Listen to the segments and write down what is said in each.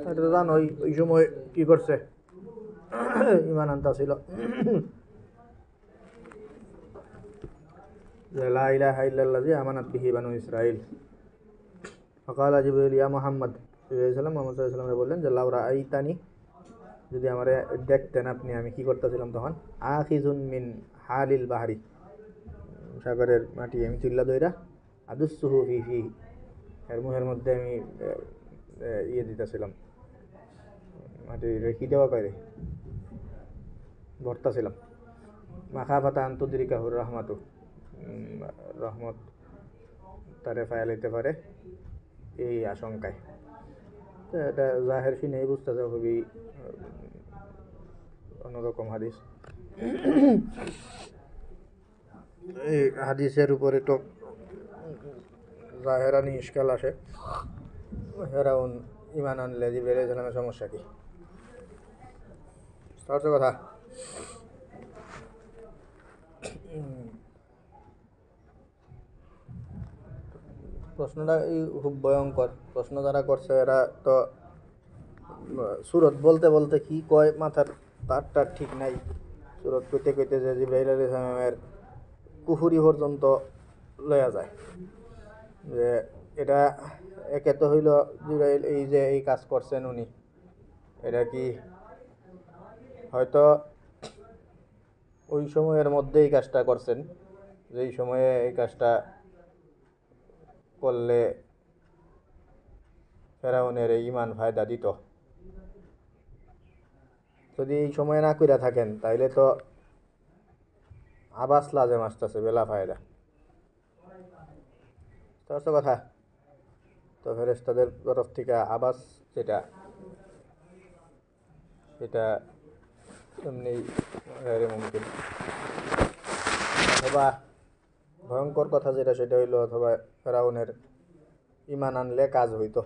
এটা তো জানোই ওই সময় কি করছে, ইমান আনতা ছিল যে লা ইলাহা ইল্লাল্লাযী আমানাত বিহি বানু ইসরাঈল। ফাকালা জিবরিল ইয়া মুহাম্মদ, সাল্লাল্লাহু মুহাম্মদ সাল্লাল্লাহু আলাইহি ওয়াসাল্লাম বললেন যে লাউ রাআইতানি, যদি আমারে দেখতেন আপনি আমি কি করতেছিলাম তখন, আখিজুন মিন হালিল বাহরি, সাগরের মাটি আমি চিল্লা দইরা, আদুসুহু ফি ফি, এর মুখের মধ্যে আমি ইয়ে দিতেছিলাম, মাটি রেখে দেওয়া করে ভরতাছিলাম, মাখাফাতা আন্তুদ্রিকাহুর রহমাতু, রহমত তারে ফায়ালাইতে পারে এই আশঙ্কায়। তো এটা জাহের শুনেই বুঝতেছে খুবই অন্যরকম হাদিস। এই হাদিসের উপরে তো জাহেরানি ইশকাল আসে, ফেরাউন ইমান আনলে জিবরাইল আলাইহিস সালামের সমস্যা কি? সহজ কথা। প্রশ্নটা খুব ভয়ঙ্কর প্রশ্ন যারা করছে এরা তো সুরত বলতে বলতে কি কয় মাথার তারটার ঠিক নাই। সুরত কইতে কইতে যে জিবরাইল আলাইহিস সালামের কুফরি পর্যন্ত লয়া যায়, যে এটা একে তো হইল জিবরাইল এই যে এই কাজ করছেন উনি, এটা কি হয়তো ওই সময়ের মধ্যে এই কাজটা করছেন, যেই সময়ে এই কাজটা করলে ফেরাউনের এই ইমান ফায়দা দিত। যদি এই সময় না কইরা থাকেন তাইলে তো আবাস লাজেম আসতেছে বেলা ফায়দা, তো কথা। তো ফেরেশতাদের তরফ থেকে আবাস যেটা, সেটা এমনি মুমকিন। অথবা ভয়ঙ্কর কথা যেটা সেটা হইলো অথবা ফেরাউনের ইমান আনলে কাজ হইতো,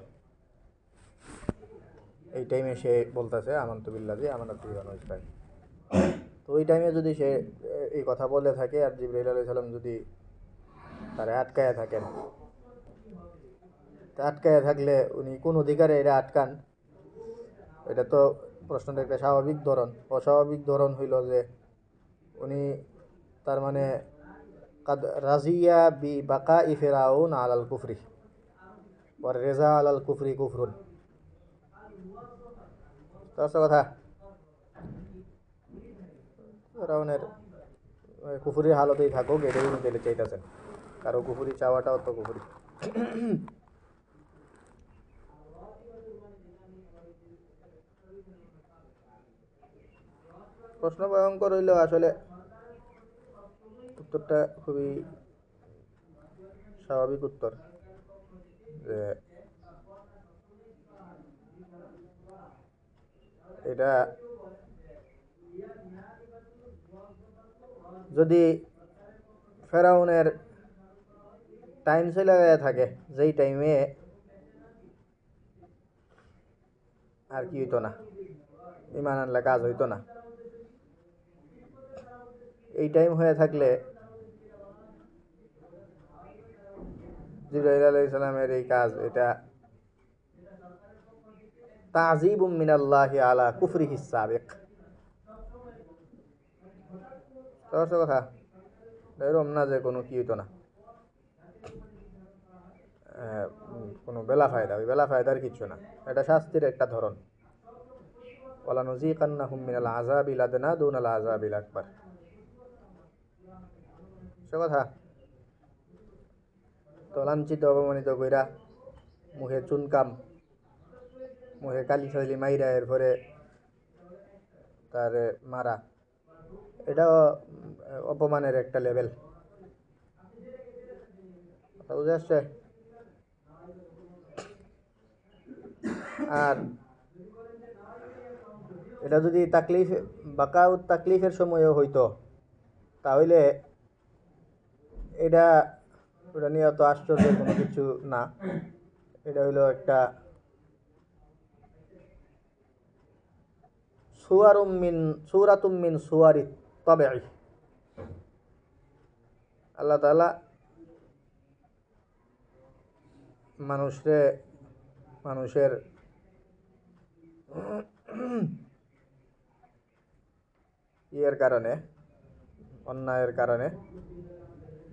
এই টাইমে সে বলতেছে আমানতু বিল্লাহি আমানাত বিহি বানু ইসরাঈল। তো ওই টাইমে যদি সে এই কথা বলে থাকে আর জিবরাইল আলাইহিস সালাম যদি তারে আটকায়া থাকেন, আটকায়া থাকলে উনি কোন অধিকারে এটা আটকান, এটা তো প্রশ্নটা একটা স্বাভাবিক ধরন। অস্বাভাবিক ধরন হইল যে উনি তার মানে কাদ রাজিয়া বি বাকাই ফিরাউন আলাল কুফরি ওয়ার রেজা আলাল কুফরি কুফরুন। তার কথা ফিরাউনের কুফরির হালতেই থাকুক এটাই উনি পেলে চাইতেছেন, কারো কুফরি চাওয়াটাও তো কুফরি। প্রশ্ন ভয়ঙ্কর হইলেও আসলে উত্তরটা খুবই স্বাভাবিক উত্তর, যে এটা যদি ফেরাউনের টাইম চলে গিয়ে থাকে, যেই টাইমে আর কি হইতো না, ইমান আনলে কাজ হইতো না, এই টাইম হয়ে থাকলে জিবরাইল আলাইহিস সালামের এই কাজ এটা তাযীবুম মিনাল্লাহি আলা কুফরিহিস সাবিক। সহজ কথা, এরকম না যে কোনো কি হইতো না, কোনো বেলা ফায়দা, ওই বেলা ফায়দার কিছু না, এটা শাস্তির একটা ধরন। ওয়ালা নুযীকান্নাহুম মিনাল আযাবিল আদনা দুনাল আযাবিল আকবার। সে কথা। তো লাঞ্ছিত অপমানিত কইরা মুখে চুনকাম, মুখে কালি ফালি মাইরা এরপরে তার মারা, এটাও অপমানের একটা লেভেল। বুঝে আসছে? আর এটা যদি তাকলিফ বাকাউত তাকলিফের সময়ও হইতো তাহলে এটা ওটা নিয়ে অত আশ্চর্যের কোনো কিছু না। এটা হইলো একটা সূরাতুম মিন সুওয়ারি তাবিঈ। আল্লাহ তাআলা মানুষের ইয়ের কারণে, অন্যায়ের কারণে,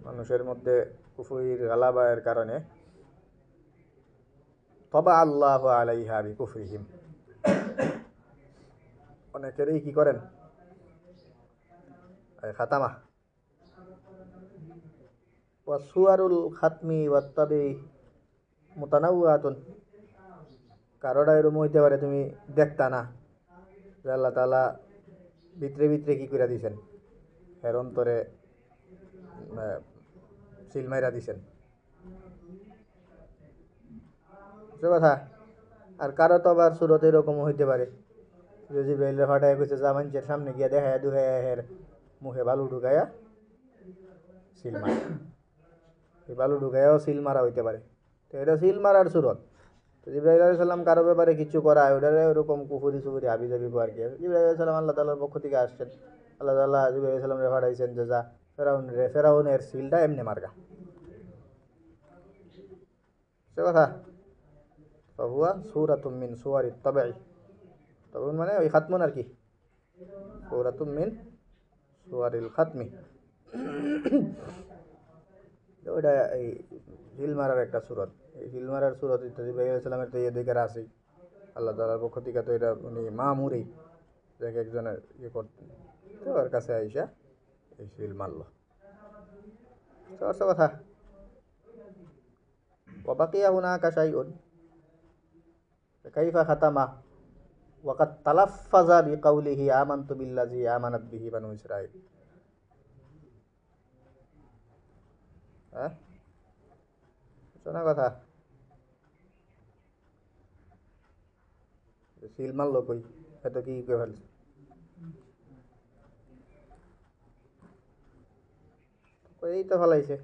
মানুষের মধ্যে কুফরির গালাবায়ের কারণে তবা আল্লাহু আলাইহা বিকুফরিহিম, অনেকেরই কি করেন খাতামা। ওয়া সুয়ারুল খাতমি ওয়াত তাবি মুতানাওয়াতুন, কারোটা এরকম হইতে পারে তুমি দেখতা না যে আল্লাহ তাআলা ভিতরে ভিতরে কি করে দিছেন, এর অন্তরে সিল মাইরা দিছেন, সে কথা। আর কারো তো আবার সুরত এরকম হইতে পারে যে জিব্রাইলের ফাটায় কইছে যা মানুষের সামনে গিয়া দেখায় দুহায় হের মুখে বালু ঢুকাইয়া সিল মারা, এই বালু ঢুকাইয়াও সিল মারা হইতে পারে। তো এটা সিল মারার সুরত। তো জিব্রাইল আলাইহিস সালাম কারো ব্যাপারে কিছু করা ওটারে ওরকম কুফুরি সুফুরি হাবিজাবি আর কি। জিব্রাইল আলাইহিস সালাম আল্লাহ তাআলার পক্ষ থেকে আসছেন, আল্লাহ তাআলা জিব্রাইল আলাইহিস সালামরে পাঠাইছেন যে যা ফেরাউনের সিলটা এমনি মারগা, সে কথা। ফাহুয়া সূরাতুম মিন সুওয়ারিত তাবঈ, তাবঈ মানে ওই খাতমুন আর কি, সূরাতুম মিন সুওয়ারিল খাতমি। ওইটা এই হিল মারার একটা সুরত। এই হিল মারার সুরত জিব্রাইল আলাইহিস সালামের তো ইয়ে দিকে আছেই, আল্লাহ তাআলার পক্ষ থেকে তো এটা উনি মামুরি যে একজনের ইয়ে করতেন, তো ওর কাছে আইসা এই হিল মারল, তো ওর কথা। ওয়াবাকিয়া হুনাকা শাইউন কাইফা খাতামা ওয়াকাদ তালাফফাযা বিকাউলিহি আমানতু বিল্লাযী আমানাত বিহি বানু ইসরাঈল। হ্যাঁ, শোনা কথা, সিল মারলো কই, এত কি কে ফেলছে, এই তো ফেলাইছে।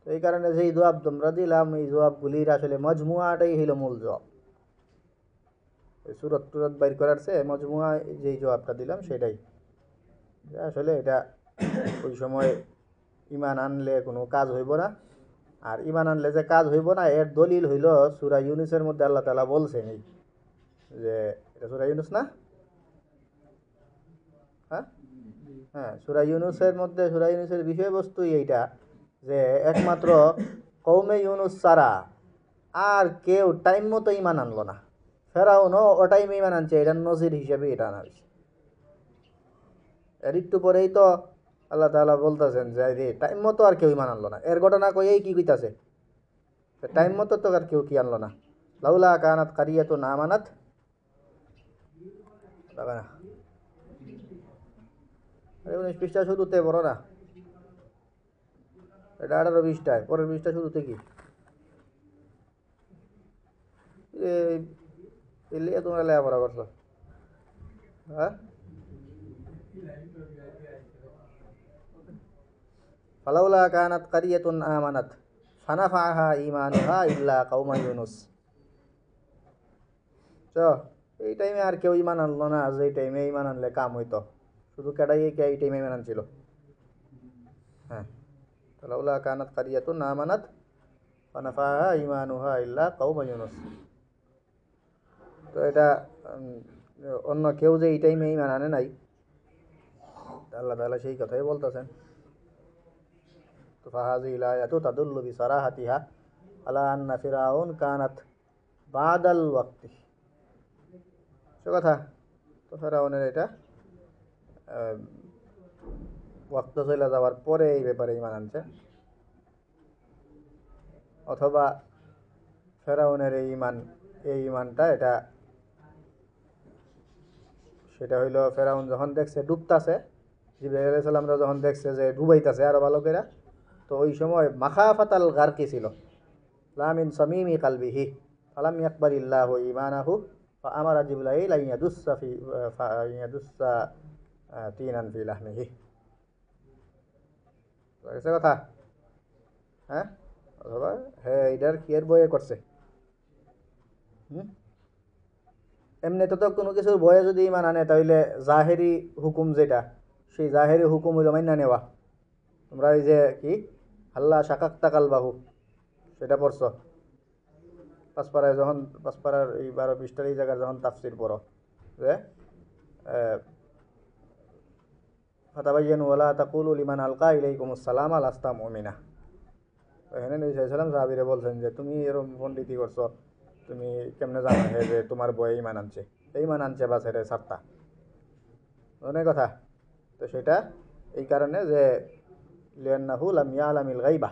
তো এই কারণে যেই জবাব তোমরা দিলাম, এই জবাবগুলির আসলে মজমুয়াটাই হইল মূল জবাব। সুরত টুরত বাইর করার চেয়ে মজমুয়া যেই জবাবটা দিলাম সেটাই আসলে এটা ওই সময় ইমান আনলে কোনো কাজ হইব না। আর ইমান আনলে যে কাজ হইব না এর দলিল হইল সূরা ইউনূসের মধ্যে আল্লাহ তাআলা বলছেন এই যে, এটা সূরা ইউনূস না? হ্যাঁ হ্যাঁ, সূরা ইউনূসের মধ্যে, সূরা ইউনূসের বিষয়বস্তুই এইটা যে একমাত্র কওমে ইউনূস ছাড়া আর কেউ টাইম মতো ইমান আনলো না। ফেরাউনও ও টাইমে ইমান আনছে, এটা নজির হিসেবে এটা আনা হয়েছে। এর একটু পরেই তো আল্লাহ তাআলা বলতেছেন যে রে টাইম মতো আর কেউ ইমান আনলো না। এর ঘটনা কই কি কইতাছে, টাইম মতো তো আর কেউ কি আনলো না। লাউলা কানাত কারিয়াতুন আমানাত, বাবা না 19 পৃষ্ঠা শুরুতে বড় না, এটা 18 পৃষ্ঠায়, পরের পৃষ্ঠা শুরুতে কি এলিয়া তোমরা লেখাপড়া করছো? হ্যাঁ, ফালাউলা কানাত কারিয়াতুন আমানাত ফানাফাহা ঈমানুহা ইল্লা কাওমা ইউনুস। তো এই টাইমে আর কেউ ইমান আনলো না, যে টাইমে ইমান আনলে কাম হইতো, শুধু কেডাই কে এই টাইমে ইমান আনছিল। হ্যাঁ, ফালাউলা কানাত কারিয়াতুন আমানাত ফানাফাহা ঈমানুহা ইল্লা কাওমা ইউনুস। তো এটা অন্য কেউ যে এই টাইমে ইমান আনে নাই, আল্লাহ তাআলা সেই কথাই বলতেছেন। তো ফাহাযিহিল আয়াতু তাদুল্লু বিসারাহাতিহা আলা আন্না ফিরআউন কানাত বাদাল ওয়াক্তি, সে কথা। তো ফেরাউনের এটা ওয়াক্ত চলে যাওয়ার পরে এই ব্যাপারে ইমান আনছে, অথবা ফেরাউনের এই ইমানটা এটা সেটা হইল ফেরাউন যখন দেখছে ডুবতাছে, জিবরাইল আলাইহিস সালামরা যখন দেখছে যে ডুবাইতাছে আরো ভালো করে, তো ওই সময় মাখাফাতাল গারকি ছিল, লা মিন সামিমি কালবিহি ফালাম ইয়াকবালিল্লাহু ঈমানাহু ফাআমারা জিবরাইল আন ইয়াদুসসা তিনান ফি লাহমিহি। বুঝছে কথা? হ্যাঁ, অথবা হ্যাঁ এইটার কিয়ের বয়ে করছে। এমনি তো কোনো কিছুর বয়ে যদি ইমান আনে তাহলে জাহেরি হুকুম যেটা, সেই জাহেরি হুকুম হইল মাইনা নেওয়া। তোমরা এই যে কি হাল্লা শাকাক্তা কালবাহু সেটা পড়ছ, পাঁচপাড়ার এই 12-20টার এই জায়গায় যখন তাফসির পড়ো যে ফাতাবাইয়ানু ওয়ালা তাকুলু লিমান আলকা ইলাইকুমুস সালাম লাস্তা মুমিনা। এখানে নবী সাল্লাল্লাহু আলাইহি ওয়াসাল্লাম সাহাবীরে বলছেন যে তুমি এরকম পণ্ডিতি করছো, তুমি কেমনে জানো হে যে তোমার বয়ে ঈমান আনছে, ঈমান আনছে বা ছেড়ে ছাড়তা অনেক কথা। তো সেটা এই কারণে যে লিআন্নাহু লাম ইয়ালামিল গায়বা,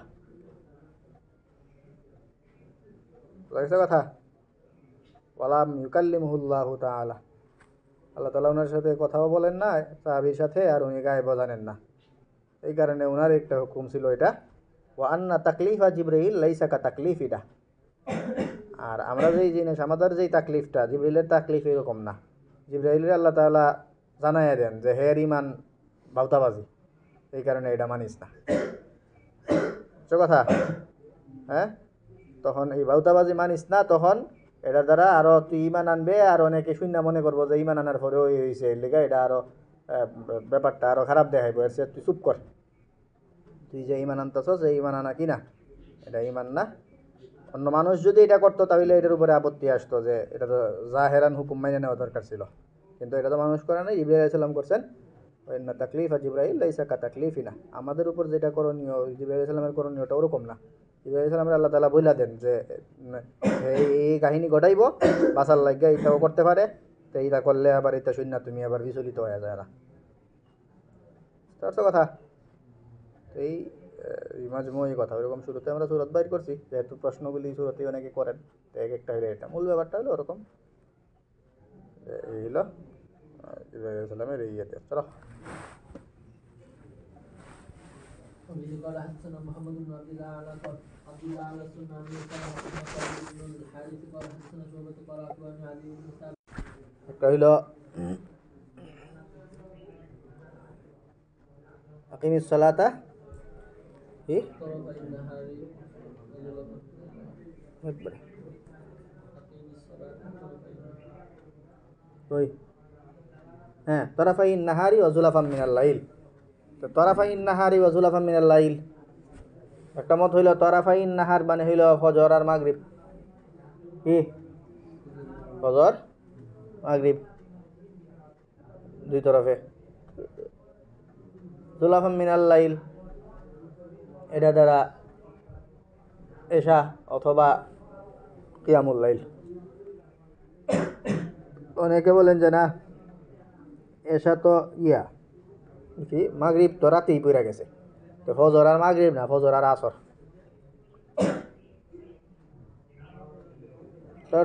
বুঝাইছে কথা। ওয়ালাম ইউকাল্লিমুহুল্লাহু তাআলা, আল্লাহ তাআলা ওনার সাথে কথাও বলেন না সাহাবীর সাথে, আর উনি গায়েব জানেন না। এই কারণে ওনার একটা হুকুম ছিল এটা, ওয়া আন্না তাকলিফা জিবরাইল লাইসা কা তাকলিফিনা। আর আমরা যেই জিনিস, আমাদের যেই তাকলিফটা, জিবরাইলের তাকলিফ এরকম না। জিবরাইলের আল্লাহ তাআলা জানাইয়া দেন যে হের ঈমান বাউতাবাজি, এই কারণে এটা মানিস না। বুঝছো কথা? হ্যাঁ, তখন এই বাউতাবাজি মানিস না, তখন এটার দ্বারা আরো তুই ঈমান আনবে, আর অনেকে শূন্য মনে করবো যে ঈমান আনার পরে ওই হয়েছে, এর লেগে এটা আরো ব্যাপারটা আরো খারাপ দেখাইবো, এর চেয়ে তুই চুপ কর। তুই যে ঈমান আনতেছস এই ঈমান আনা কি না, এটা ঈমান না। অন্য মানুষ যদি এটা করতো তাহলে এটার উপরে আপত্তি আসতো যে এটা তো জাহেরান হুকুম মাইনে নেওয়া দরকার ছিল, কিন্তু এটা তো মানুষ করে নাই। জিবরাইল আলাইহিস সালাম করছেন, ওয়াইন্না তাকলিফা জিবরাইল লাইসা কা তাকলিফিনা। আমাদের উপর যেটা করণীয় জিবরাইল আলাইহিস সালামের করণীয়টা ওরকম না। জিবরাইল আলাইহিস সালামের আল্লাহ তাআলা বইলা দেন যে এই কাহিনী ঘটাইব, বাসার লাগিয়া এটাও করতে পারে, তো এইটা করলে আবার এটা শূন্য তুমি আবার বিচলিত হয়ে যায় না। বুঝতে কথা। এই মাজমুই কথা ওরকম শুরুতে আমরা সুরত বাইর করছি, যেহেতু প্রশ্নগুলি শুরুতে অনেকে করেন, তো এক একটা হইলে এটা মূল ব্যাপারটা হলো ওরকম। এই হলো জিবরাইল আলাইহিস সালামের এই ইয়েতে। চলো قال حدثنا محمد بن عبد الله على قال عبد الله على السناني قال حدثنا خالد بن الحارث قال حدثنا شعبة قال أخبرني علي بن ثابت একটা হইলো আকিমিস সালাতা কি طرفي النهار একবারে أقيم الصلاة طرفي النهار ওই হ্যাঁ, তরাফাইন নাহারি ওয়া যুলাফাম মিনাল লাইল। তো তরাফাইন নাহারি ওয়া যুলাফাম মিনাল লাইল, একটা মত হইল তরাফাইন নাহার মানে হইল ফজর আর মাগরিব। কি ফজর মাগরিব দুই তরফে। যুলাফাম মিনাল লাইল এটা দ্বারা এশা অথবা কিয়ামুল লাইল। অনেকে বলেন যে না, এশা তো কি মাগরিব তো রাতেই পড়ে গেছে, তো ফজর আর মাগরিব না, ফজর আর আসর।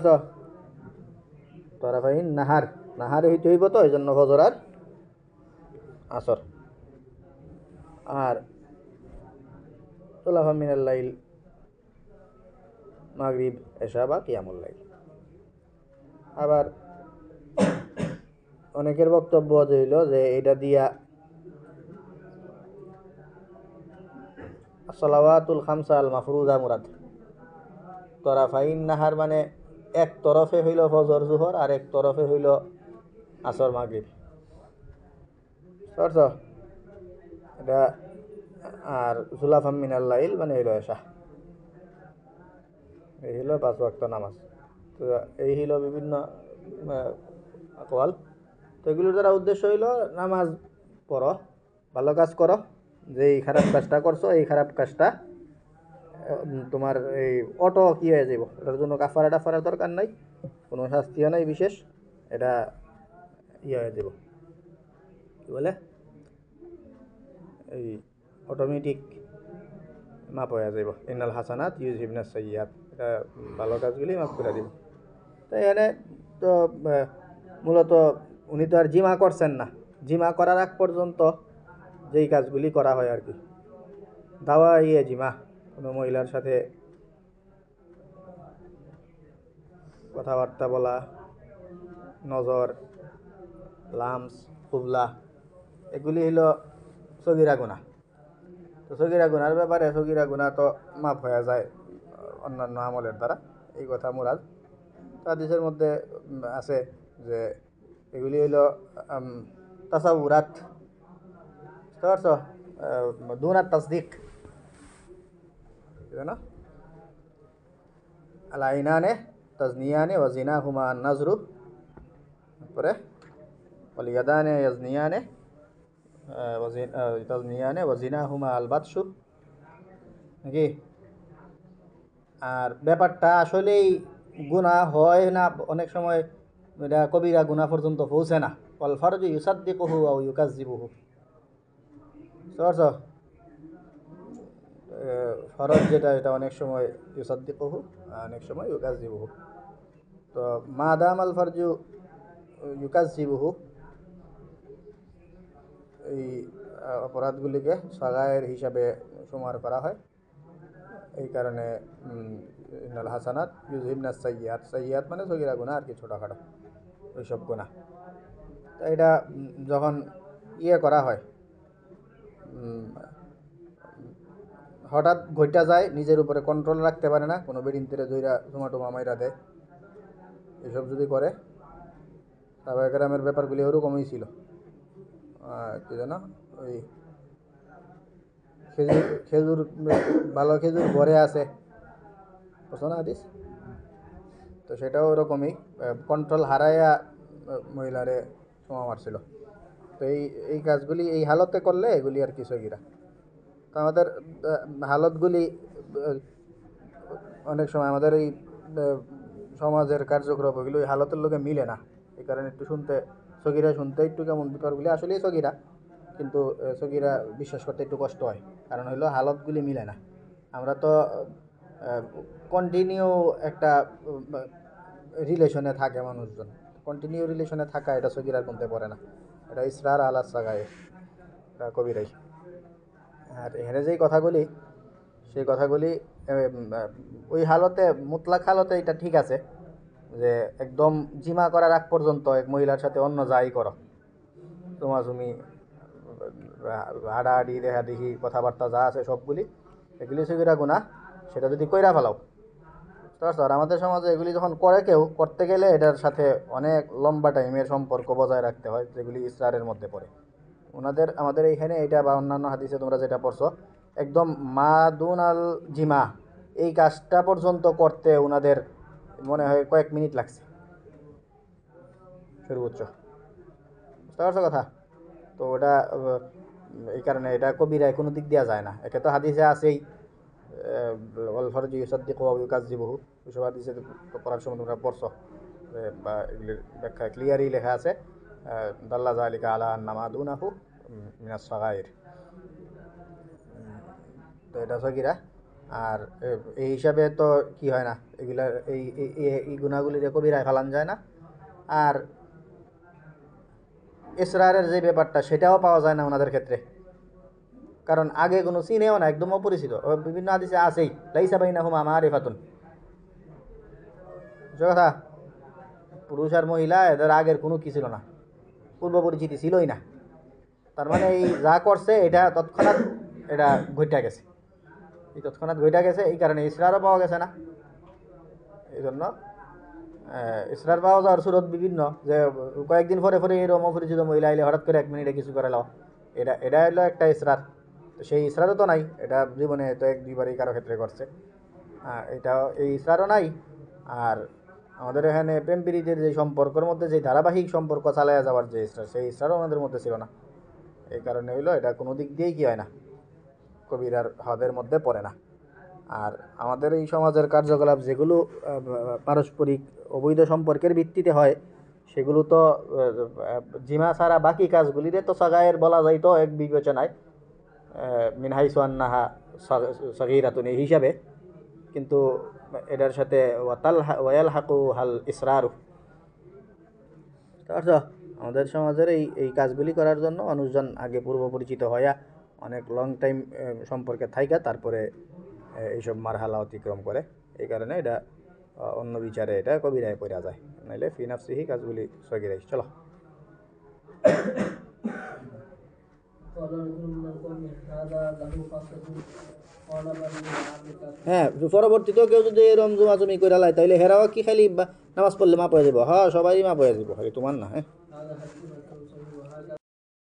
তো তরাফাইন নাহার, নাহার হইতে হইব, তো এই জন্য ফজর আর আসর। আর যুলাফাম মিনাল লাইল মাগরিব এশা বা কিয়ামুল লাইল। আবার অনেকের বক্তব্য হইল যে এটা দিয়া সালাওয়াতুল খামসা আল মাফরুজা মুরাদ। তরাফাইন নাহার মানে এক তরফে হইল ফজর জোহর, আর এক তরফে হইল আসর মাগরিব। বুঝতে এটা। আর যুলাফাম মিনাল লাইল মানে হইল এশা। এই হইল 5 ওয়াক্ত নামাজ। তো এই হইল বিভিন্ন আকওয়াল। তো এগুলোর দ্বারা উদ্দেশ্য হইল নামাজ পড়ো, ভালো কাজ করো, যে এই খারাপ কাজটা করছো এই খারাপ কাজটা তোমার এই অটো কি হয়ে যাব, এটার জন্য কাফারা টাফারার দরকার নাই, কোনো শাস্তিও নাই বিশেষ, এটা হয়ে যাব কি বলে এই অটোমেটিক মাপ হয়ে যাব। ইন্নাল হাসানাত ইউযহিবনাস সাইয়্যাত, এটা ভালো কাজগুলি মাফ করে দিবে। তো এখানে তো মূলত উনি তো আর জিমা করছেন না, জিমা করার আগ পর্যন্ত যেই কাজগুলি করা হয় আর কি, দাওয়া জিমা, কোনো মহিলার সাথে কথাবার্তা বলা, নজর, লামস, কুবলা, এগুলি হইল সগীরা গুনাহ। তো সগীরা গুনার ব্যাপারে সগীরা গুনাহ তো মাফ হয়ে যায় অন্যান্য আমলের দ্বারা, এই কথা মুরাদ। হাদিসের মধ্যে আছে যে এগুলি হইল তাসাউরাত, বুঝতে পারছো, দুনাত তাসদিক, না আল আইনানে তাজনিয়ানে ওয়া জিনাহুমা আন নাজরু, তারপরে ওয়াল ইয়াদানে ইয়াজনিয়ানে তাজনিয়ানে ওয়া জিনাহুমা আল বাতশু, নাকি? আর ব্যাপারটা আসলেই গুনাহ হয় না, অনেক সময় এটা কবিরা গুনাহ পর্যন্ত পৌঁছে না। ওয়াল ফারজু ইউসাদ্দিকুহু আও ইউকাজ্জিবুহু, বুঝতে পারছো? ফরজ যেটা, এটা অনেক সময় ইউসাদ্দিকুহু, অনেক সময় ইউকাজ্জিবুহু। তো মা দাম আল ফারজু ইউকাজ্জিবুহু, এই অপরাধগুলিকে সাগায়ের হিসাবে শুমার করা হয়। এই কারণে ইন্নাল হাসানাত ইউযহিবনাস সাইয়্যাত, সাইয়্যাত মানে সগীরা গুনাহ আর কি, ছোটোখাটো ওইসব গুনাহ। তো এটা যখন করা হয়, হঠাৎ ঘইটা যায়, নিজের উপরে কন্ট্রোল রাখতে পারে না, কোনো বেডিন তেরে জইরা জোমাটোমা মাইরা দেয়, এসব যদি করে, সাহাবায়ে কেরামের ব্যাপারগুলি ওরকমই ছিল। কি জানো, ওই খেজুর ভালো খেজুর ঘরে আছে, বুঝছো না হাদিস? তো সেটাও ওরকমই, কন্ট্রোল হারাইয়া মহিলারে ক্ষমা মারছিল। তো এই কাজগুলি এই হালতে করলে এগুলি আর কি সগীরা। তো আমাদের হালতগুলি অনেক সময় আমাদের এই সমাজের কার্যক্রম ওগুলো ওই হালতের লোকে মিলে না, এই কারণে একটু সগীরা শুনতে একটু কেমন ব্যাপারগুলি আসলেই সগীরা, কিন্তু সগীরা বিশ্বাস করতে একটু কষ্ট হয়, কারণ হইলো হালতগুলি মিলে না। আমরা তো কন্টিনিউ একটা রিলেশনে থাকে মানুষজন, কন্টিনিউ রিলেশনে থাকা এটা সগীরার মধ্যে পড়ে না, এটা ইসরার আলা সাগায়ে, এটা কবিরাই। আর এখানে যেই কথাগুলি, সেই কথাগুলি ওই হালতে, মুতলাক হালতে এটা ঠিক আছে যে একদম জিমা করার আগ পর্যন্ত এক মহিলার সাথে অন্য যাই করো, তুমি হাডাহাডি দেখাদেখি কথাবার্তা যা আছে সবগুলি, এগুলি সগীরা গুনাহ, সেটা যদি কইরা ফেলাও। আর আমাদের সমাজে এগুলি যখন করে কেউ, করতে গেলে এটার সাথে অনেক লম্বা টাইমের সম্পর্ক বজায় রাখতে হয়, যেগুলি ইসরারের মধ্যে পড়ে। আমাদের এইখানে এটা বা অন্যান্য হাদিসে তোমরা যেটা পড়ছো, একদম মাদুন আল জিমা, এই কাজটা পর্যন্ত করতে ওনাদের মনে হয় কয়েক মিনিট লাগছে সর্বোচ্চ, বুঝতে পারছো কথা? তো ওটা এই কারণে এটা কবিরায় কোনো দিক দেওয়া যায় না। একে তো হাদিসে আছেই ওয়াল ফারজু ইউসাদ্দিকু ওয়া ইউকাজ্জিবুহু, ওইসব হাদিসে পড়ার সময় তোমরা পড়ছো, বা এগুলির ব্যাখ্যা ক্লিয়ারই লেখা আছে, দাল্লা যালিকা আলা আন্না মা দুনাহু মিনাস সাগাইর। তো এটা সগীরা। আর এই হিসাবে তো কি হয় না, এগুলা এই গুণাগুলি যে কবিরায় ফেলান যায় না। আর ইসরারের যে ব্যাপারটা, সেটাও পাওয়া যায় না ওনাদের ক্ষেত্রে, কারণ আগে কোনো চিনেও না, একদম অপরিচিত। বিভিন্ন হাদিসে আছেই লাইসা বাইনাহুমা মারিফাতুন, কথা, পুরুষ আর মহিলা এদের আগের কোনো কি ছিল না, পূর্ব পরিচিতি ছিলই না। তার মানে এই যা করছে এটা তৎক্ষণাৎ এটা ঘইটা গেছে, এই কারণে ইসরারও পাওয়া গেছে না। এই জন্য ইসরার পাওয়া যাওয়ার সুরত বিভিন্ন, যে কয়েকদিন পরে পরে এরকম অপরিচিত মহিলা আইলে হঠাৎ করে 1 মিনিটে কিছু করে লাও, এটা হলো একটা ইসরার। তো সেই ইসরারও তো নাই, এটা জীবনে তো 1-2বারই কারো ক্ষেত্রে করছে, এটা এই ইসরারও নাই। আর আমাদের এখানে প্রেম প্রীতির যে সম্পর্কের মধ্যে যে ধারাবাহিক সম্পর্ক চালায়া যাওয়ার যে ইসরার, সেই ইসরারও আমাদের মধ্যে ছিল না। এই কারণে হইলো এটা কোনো দিক দিয়েই কি হয় না, কবিরার হদের মধ্যে পড়ে না। আর আমাদের এই সমাজের কার্যকলাপ যেগুলো পারস্পরিক অবৈধ সম্পর্কের ভিত্তিতে হয়, সেগুলো তো জিমা ছাড়া বাকি কাজগুলিরে তো সাগায়ের বলা যায় তো এক বিবেচনায়, মিনহাইসু আন্নাহা সগীরাতুন এই হিসাবে, কিন্তু এটার সাথে ওয়ায়ালহাকু হাল ইসরারু। বুঝতে, আমাদের সমাজের এই কাজগুলি করার জন্য মানুষজন আগে পূর্ব পরিচিত হইয়া অনেক লং টাইম সম্পর্কে থাইকা তারপরে এইসব মারহালা অতিক্রম করে। এই কারণে এটা অন্য বিচারে এটা কবিরায় পড়া যায়, নাইলে ফি নাফসিহি কাজগুলি সগীরাই। চলো, হ্যাঁ, পরবর্তীতেও কেউ যদি এরকম জুমাজুমি করে লাই, তাইলে হেরাও কি খালি নামাজ পড়লে মাপ হয়ে যাব? হ্যাঁ, সবাই মাপ হয়ে যাব, খালি তোমার না। হ্যাঁ।